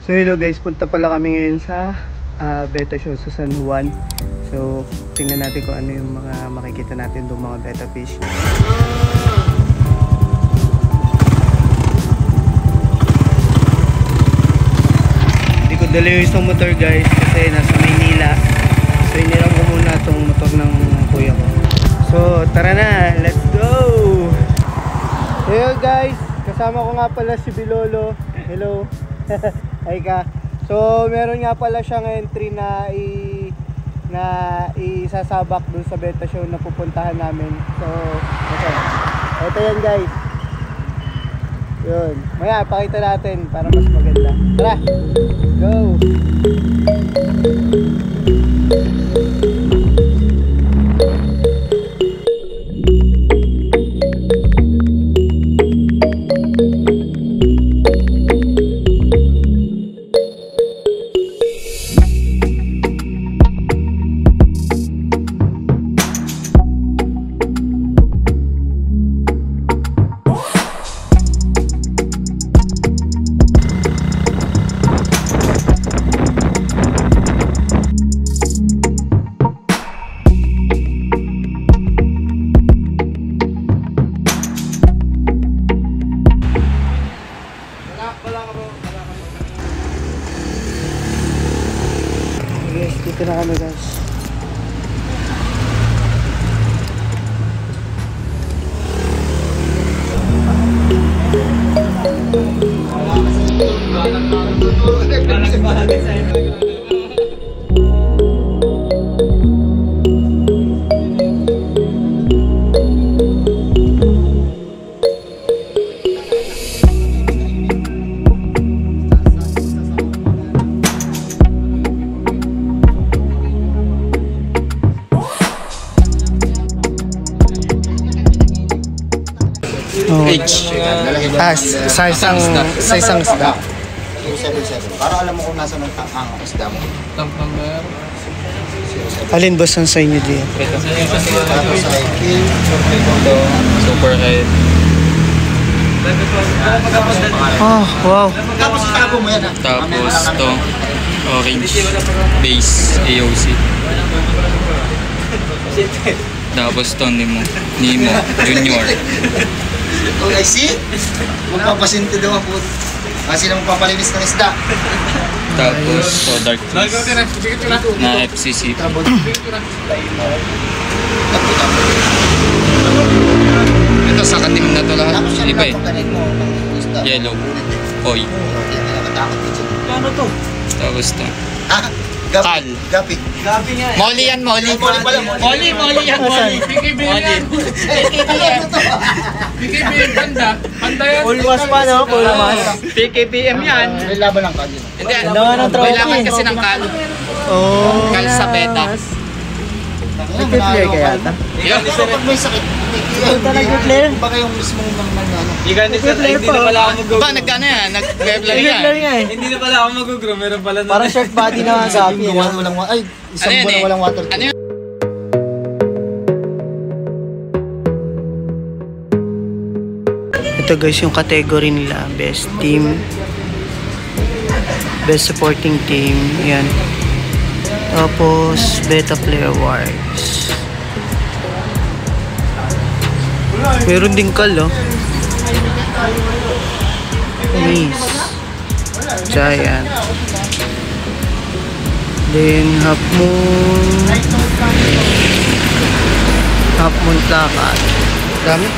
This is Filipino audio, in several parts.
So hello guys, punta pala kami ngayon sa beta show sa San Juan. So tingnan natin kung ano yung mga makikita natin doon, mga beta fish. Hindi ko dala yung isang motor guys kasi nasa Maynila. So iniram ko muna itong motor ng kuya ko. So tara na, let's go! Hello guys, kasama ko nga pala si Bilolo. Hello. Ay ka. So meron nga pala siyang entry na isasabak dun sa beta show na pupuntahan namin. So okay. Ito yan guys. Yun. Maya pakita natin para mas maganda. Tara. Go. Dito na kami guys. Sa isang isda. 277. Para alam mo kung nasa ng isda mo. Alin boss ang sa inyo diyan? Tapos ay king, super head. Oh, wow. Tapos tago mo yan ha. Tapos to orange base AOC. Tapos to Nemo Junior. Oh, I see. Magpapasinti daw ako. Kasi na magpapalinis ng isda. Tapos to dark cheese na FCC. Ito sa katim na to lahat. Iba eh. Yellow. Oy. Ano to? Tapos to. Ah, Kal. Gapi. Gapi nga. Molly yan, Molly. Molly yan, Molly. PKB yan. PKB yan, panda. Panda yan. Pulmas pa no? Pulmas. PKBM yan. May laban lang kagin. Hindi, may laman kasi ng Kal. Oh. Kal sa beta. Nag-player ka yata? Pag may sakit, nag-player? baka yung mismong ano. Hindi na pala ako mag-grow. Ba, nagkano yan? Nag-webler yan. Hindi na pala ako mag-grow. Meron pala na. Parang short body na gabi. Isang buwan walang water. Ano yun? Ito guys yung category nila. Best team. Best supporting team. Yan. Tapos Beta Player Awards. Meron din kal, oh. Miss. Giant. Then, half moon. Half moon plakat. Dami.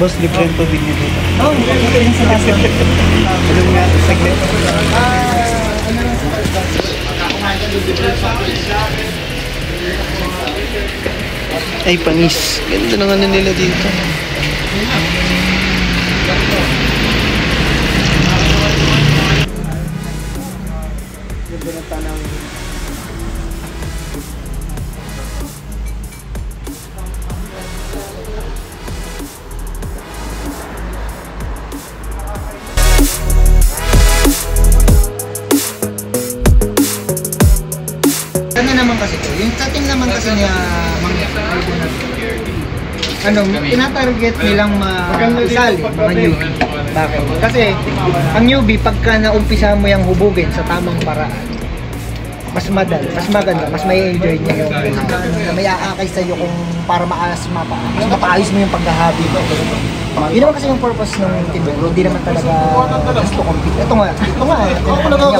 Boss, libre yung tubig niyo dito. Oo, ito yung sa kaso. Alam nga, saglit. Ay, panis. Ganda ng ano nila dito. Ganda ng tanang. Ano naman kasi to? Yung setting naman kasi niya ano, tinatarget nilang isali, mga newbie. Bakit? Kasi ang newbie, pagka naumpisa mo yung hubugin sa tamang paraan, mas maganda, mas may enjoy niya yung may aakay sa'yo kung para mas mapaayos mo yung paghahabi mo. Yun naman kasi yung purpose ng Tibero, hindi naman talaga gusto compete. Ito nga,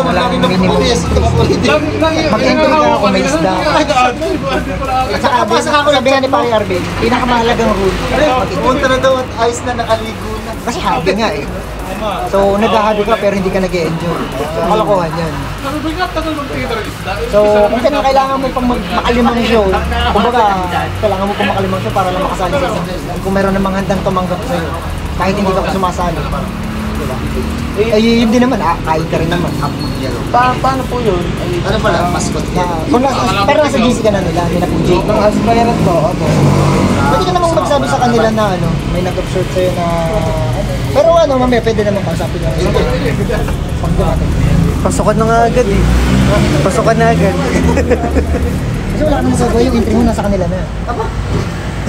walang minimum. Mag-entry ka kung may isda. At saka ako sabihan ni Pari Arvin, pinakamahalagang rule, punta na daw at ayos na nakaligo na. Kasi hobby nga eh. So, nag-hobby ka pero hindi ka nag-enjoy. Kalokohan yan. So, kung kailangan mo pang makalimang show, kumbaga, kailangan mo pang makalimang show para lang makasali sa isang show. Kung meron namang handang tumanggap sa'yo, kahit hindi ka sumasali. Diba? Eh, yun din naman, kahit ka rin naman. Paano po yun? Ano pala, mascot ka? Pero nasa GC ka na nila, hindi na po Jake. Nakasabayaran po, ako. Pwede ka namang magsabi sa kanila na ano, may nag-observe sa'yo na pero ano, mamaya pwede naman kausapin lang. Pag dumating. Pasokan na nga agad eh. Pasokan na agad. Kasi wala ka naman sa yung entry mo nasa kanila na. Aba?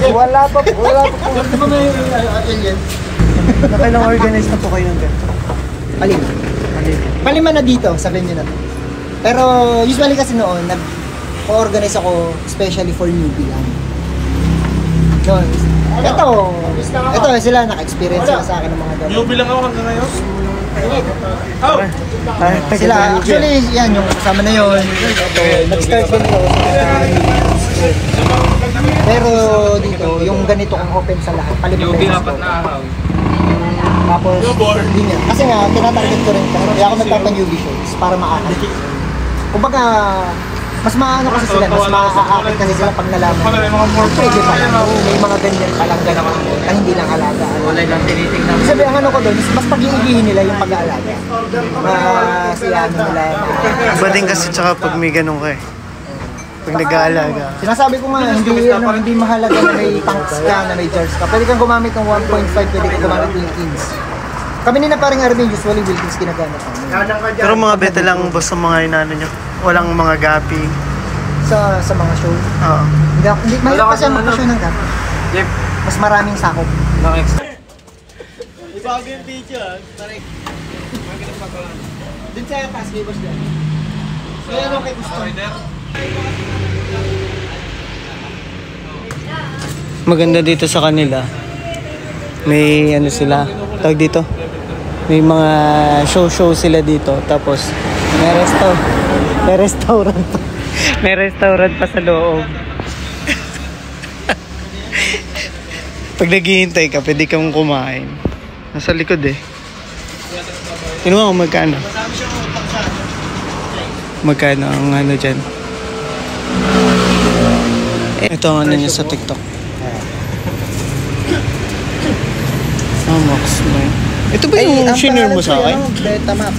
Wala pa po. Di ba may alien? Nakailang organize na po kayo ng ganito. Palima. Palima na dito, sa venue na to. Pero usually kasi noon, nag-organize ako especially for newbie lang. Noon. Ito sila, naka-experience sila sa akin ng mga ganun. Newbie lang ako hanggang ngayon. Sila, actually, yan, yung kasama na yun. Nag-start din ko. Pero dito, yung ganito kung open sa lahat, palimutan Newbie sa apat na araw. Tapos, hindi nga. Kasi nga, tinatarget ko rin. Kaya ako nagpapa-newbie shows para maakit. Kumbaga, mas maano kasi sila, mas maaakit kasi sila pag nalaman. Pwede pa lang. May mga ganyan palang ganaman na hindi lang alaga. Wala lang tinitingnan. Sabi, ang ano ko doon, mas pag-iigihin nila yung pag-aalaga. Mas ano nila. Iba din kasi tsaka pag may ganun ka eh. Pag nag-aalaga. Sinasabi ko nga, hindi mahalaga na may tanks ka, na may jars ka. Pwede kang gumamit ng 1.5, pwede kang gumamit ng Wilkins. Kami ni na paring Arvin, usually Wilkins ginagamit namin. Pero mga beta lang boss sa mga inano nyo. Walang mga gapi. Sa mga show. Oo. Hindi, mahirap kasi ang mag-show ng gapi. Yep. Mas maraming sakop. Ibago yung video ah. Tarik. Dun sa basketball dyan. Kaya ano kay gusto? Maganda dito sa kanila. May ano sila. Tawag dito. May mga show sila dito. Tapos may restaurant. May restaurant pa sa loob. Pag naghihintay ka, pwede kang kumain. Nasa likod eh. Tingnan mo kung magkano. Magkano ang ano dyan. Ito ang ano niya sa TikTok. Max man. Ito ba yung shinare mo sa akin? Beta Max.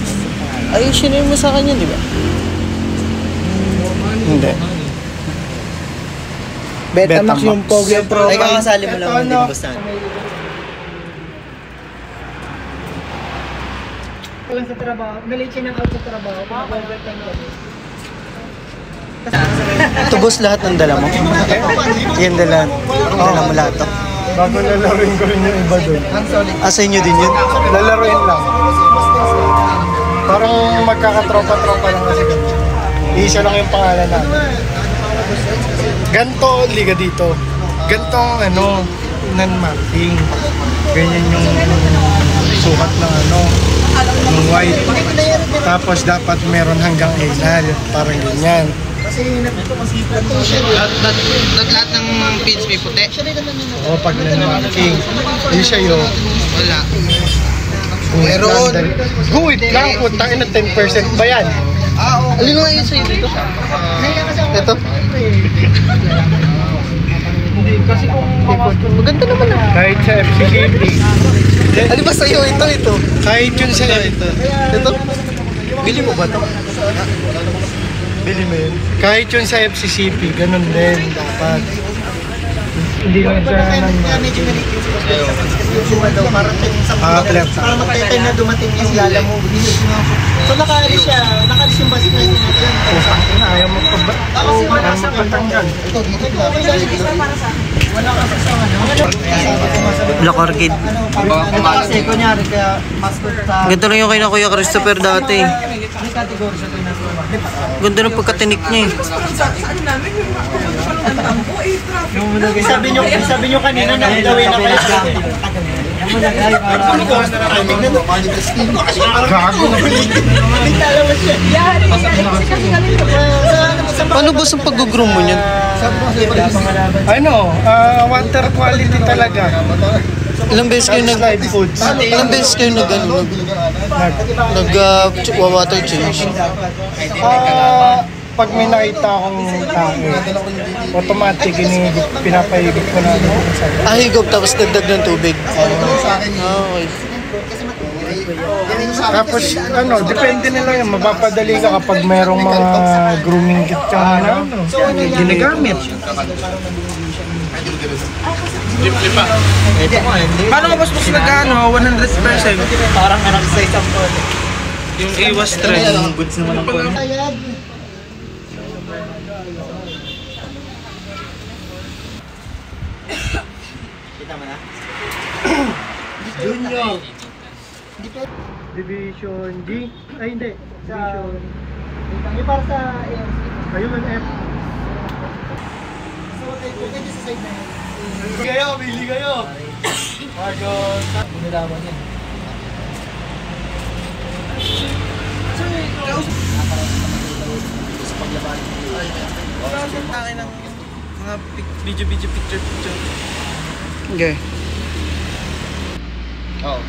Ay, shinare mo sa akin yun, di ba? Hindi. Betamax yung Pogi Pro. Ay, kakasali mo lang hindi mo basta. Lang sa trabaho, nalate siya ng out sa trabaho, pag-overtime kami. Ito boss, lahat ng dala mo? Yan dala. Dala mo lahat to. Bago lalaruin ko rin yung iba doon. Sa inyo din yun? Lalaruin lang. Parang magkakatropa-tropa lang kasi kami. Isa lang yung pangalan namin. Ganto liga dito. Gantong non-marking. Ganyan yung sukat ng ng white. Tapos dapat meron hanggang anal. Parang ganyan. Lahat ng pins may puti. O pag non-marking. Hindi siya yun. Wala. Meron. Guhit lang po. Takin na 10% ba yan? Alin nga yun sa'yo dito? Ito. Kasi kung maganda naman ah. Kahit sa FCCP. Ano ba sa'yo? Ito. Kahit yun sa ito. Bili mo ba ito? Bili mo yun. Kahit yun sa FCCP, ganun din dapat. Hindi lang siya medyo nalitin yung suha daw para flat. para magtay na dumating yung lala mo. So nakaalis siya, nakaalis yung bus na yun. Ayaw mo pa ba? Ayaw mo patanggal. Ito, dito para sa wala kasi sa Black Orchid. kasi kunyari kaya mascot sa Ganito lang yung kay na Kuya Christopher dati. may category sa pinasuha. Ganda ng pagkatinik niya eh. Sabi nyo kanina na gawin na kayo sa akin. Gago na Paano ba sa pag-groom mo niyan? water quality talaga. Ilang beses kayo Slide foods. Ilang beses kayo water change? Pag may nakita akong tae, automatic pinapahigop ko na Higop tapos dagdag ng tubig. Okay. Tapos depende na lang yan. Mapapadali ka kapag merong mga grooming kit ka na ginagamit. Paano ka mas nag-ano, 100%? Parang nag-say something. Yung iwas stress. Goods naman ang phone. Junior. Division G? Ay hindi. Division. Yung para sa AMC. Ayun, F. So, okay sa side na yun. Bili kayo. Margot. Binilawan yan. Mga video, picture. Okay. Oo.